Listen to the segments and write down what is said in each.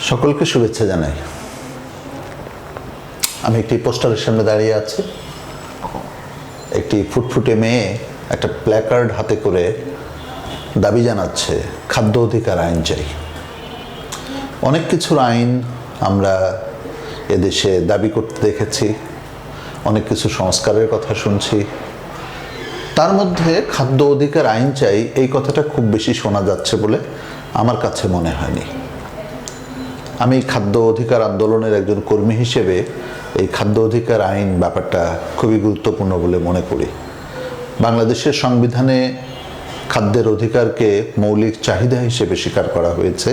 সকলকে শুভেচ্ছা জানাই। আমি একটি পোস্টারের সামনে দাঁড়িয়ে আছি। একটি ফুটফুটে মেয়ে একটা প্ল্যাকার্ড হাতে করে দাবি জানাচ্ছে খাদ্য অধিকার আইন চাই। অনেক কিছুর আইন আমরা এদেশে দাবি করতে দেখেছি, অনেক কিছু সংস্কারের কথা শুনছি। তার মধ্যে খাদ্য অধিকার আইন চাই এই কথাটা খুব বেশি শোনা যাচ্ছে বলে আমার কাছে মনে হয়নি। আমি খাদ্য অধিকার আন্দোলনের একজন কর্মী হিসেবে এই খাদ্য অধিকার আইন ব্যাপারটা খুবই গুরুত্বপূর্ণ বলে মনে করি। বাংলাদেশের সংবিধানে খাদ্যের অধিকারকে মৌলিক চাহিদা হিসেবে স্বীকার করা হয়েছে।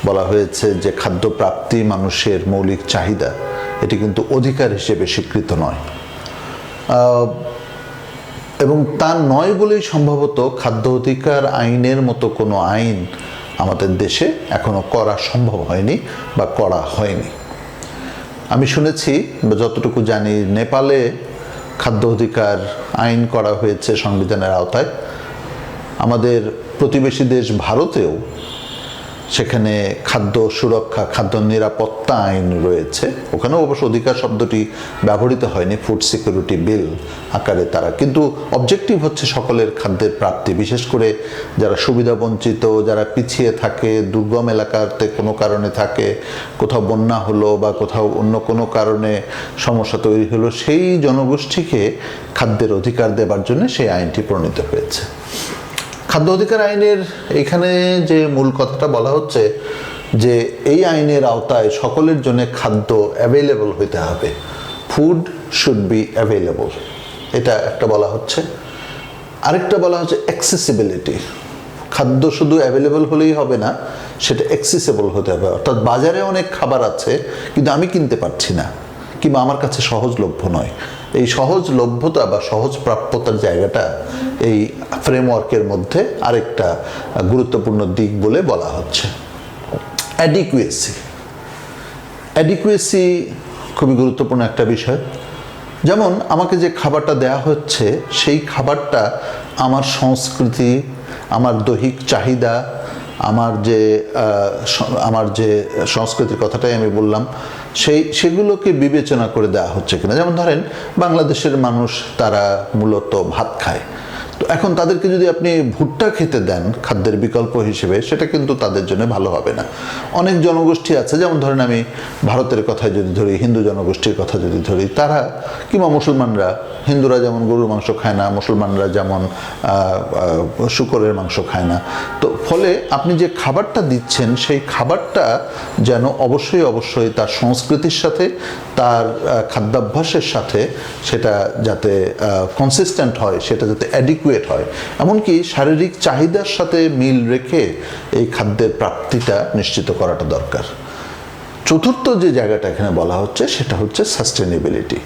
বলা হয়েছে যে খাদ্য প্রাপ্তি মানুষের মৌলিক চাহিদা, এটি কিন্তু অধিকার হিসেবে স্বীকৃত নয়। এবং তা নয় বলেই সম্ভবত খাদ্য অধিকার আইনের মতো কোনো আইন আমাদের দেশে এখনো করা সম্ভব হয়নি বা করা হয়নি। আমি শুনেছি বা যতটুকু জানি, নেপালে খাদ্য অধিকার আইন করা হয়েছে সংবিধানের আওতায়। আমাদের প্রতিবেশী দেশ ভারতেও সেখানে খাদ্য সুরক্ষা, খাদ্য নিরাপত্তা আইন রয়েছে। ওখানেও অবশ্য অধিকার শব্দটি ব্যবহৃত হয়নি, ফুড সিকিউরিটি বিল আকারে তারা, কিন্তু অবজেক্টিভ হচ্ছে সকলের খাদ্যের প্রাপ্তি, বিশেষ করে যারা সুবিধা বঞ্চিত, যারা পিছিয়ে থাকে, দুর্গম এলাকাতে কোনো কারণে থাকে, কোথাও বন্যা হলো বা কোথাও অন্য কোনো কারণে সমস্যা তৈরি হলো, সেই জনগোষ্ঠীকে খাদ্যের অধিকার দেবার জন্য সেই আইনটি প্রণীত হয়েছে। খাদ্য অধিকার আইনের এখানে যে মূল কথাটা বলা হচ্ছে যে এই আইনের আওতায় সকলের জন্য খাদ্য অ্যাভেলেবল হইতে হবে, ফুড শুড বি অ্যাভেলেবল, এটা একটা বলা হচ্ছে। আরেকটা বলা হচ্ছে অ্যাক্সেসিবিলিটি। খাদ্য শুধু অ্যাভেলেবল হলেই হবে না, সেটা অ্যাক্সেসিবল হতে হবে। অর্থাৎ বাজারে অনেক খাবার আছে কিন্তু আমি কিনতে পারছি না, কিংবা আমার কাছে সহজলভ্য নয়। এই সহজলভ্যতা বা সহজ প্রাপ্যতার জায়গাটা এই ফ্রেমওয়ার্কের মধ্যে আরেকটা গুরুত্বপূর্ণ দিক বলে বলা হচ্ছে। অ্যাডিকুয়েসি খুবই গুরুত্বপূর্ণ একটা বিষয়। যেমন আমাকে যে খাবারটা দেয়া হচ্ছে সেই খাবারটা আমার সংস্কৃতি, আমার দৈহিক চাহিদা, আমার যে সংস্কৃতির কথাটাই আমি বললাম, সেগুলোকে বিবেচনা করে দেওয়া হচ্ছে কিনা। যেমন ধরেন বাংলাদেশের মানুষ তারা মূলত ভাত খায়, তো এখন তাদেরকে যদি আপনি ভুট্টা খেতে দেন খাদ্যের বিকল্প হিসেবে, সেটা কিন্তু তাদের জন্য ভালো হবে না। অনেক জনগোষ্ঠী আছে, যেমন ধরেন আমি ভারতের কথা যদি ধরি, হিন্দু জনগোষ্ঠীর কথা যদি ধরি, তারা কিংবা মুসলমানরা, হিন্দুরা যেমন গরুর মাংস খায় না, মুসলমানরা যেমন শূকরের মাংস খায় না। তো ফলে আপনি যে খাবারটা দিচ্ছেন সেই খাবারটা যেন অবশ্যই তার সংস্কৃতির সাথে, তার খাদ্যাভ্যাসের সাথে সেটা যাতে কনসিস্টেন্ট হয়, সেটা যাতে অ্যাডিকুয়েট হয়, এমনকি শারীরিক চাহিদার সাথে মিল রেখে এই খাদ্যের প্রাপ্তিটা নিশ্চিত করাটা দরকার। চতুর্থ যে জায়গাটা এখানে বলা হচ্ছে সেটা হচ্ছে সাস্টেনেবিলিটি,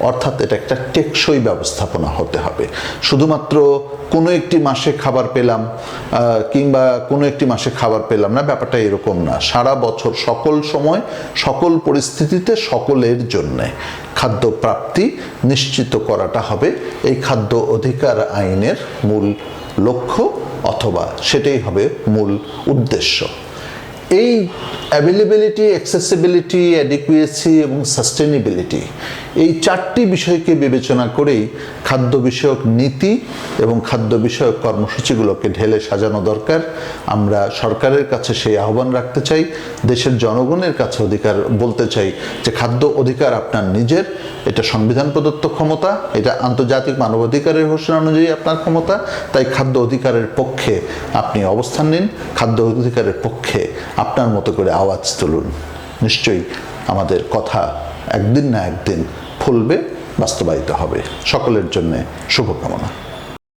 অর্থাৎ এটা একটা টেকসই ব্যবস্থাপনা হতে হবে। শুধুমাত্র কোনো একটি মাসে খাবার পেলাম কিংবা কোনো একটি মাসে খাবার পেলাম না, ব্যাপারটা এরকম না। সারা বছর সকল সময় সকল পরিস্থিতিতে সকলের জন্যে খাদ্য প্রাপ্তি নিশ্চিত করাটা হবে এই খাদ্য অধিকার আইনের মূল লক্ষ্য, অথবা সেটাই হবে মূল উদ্দেশ্য। এই অ্যাভেলেবিলিটি, অ্যাক্সেসিবিলিটি, অ্যাডিকুয়েসি এবং সাস্টেনেবিলিটি, এই চারটি বিষয়কে বিবেচনা করেই খাদ্য বিষয়ক নীতি এবং খাদ্য বিষয়ক কর্মসূচিগুলোকে ঢেলে সাজানো দরকার। আমরা সরকারের কাছে সেই আহ্বান রাখতে চাই, দেশের জনগণের কাছে বলতে চাই যে খাদ্য অধিকার আপনার নিজের, এটা সংবিধান প্রদত্ত ক্ষমতা, এটা আন্তর্জাতিক মানবাধিকারের ঘোষণা অনুযায়ী আপনার ক্ষমতা। তাই খাদ্য অধিকারের পক্ষে আপনি অবস্থান নিন, খাদ্য অধিকারের পক্ষে আপনার মতো করে আওয়াজ তুলুন। নিশ্চয়ই আমাদের কথা একদিন না একদিন ফলবে, বাস্তবায়িত হবে। সকলের জন্য শুভকামনা।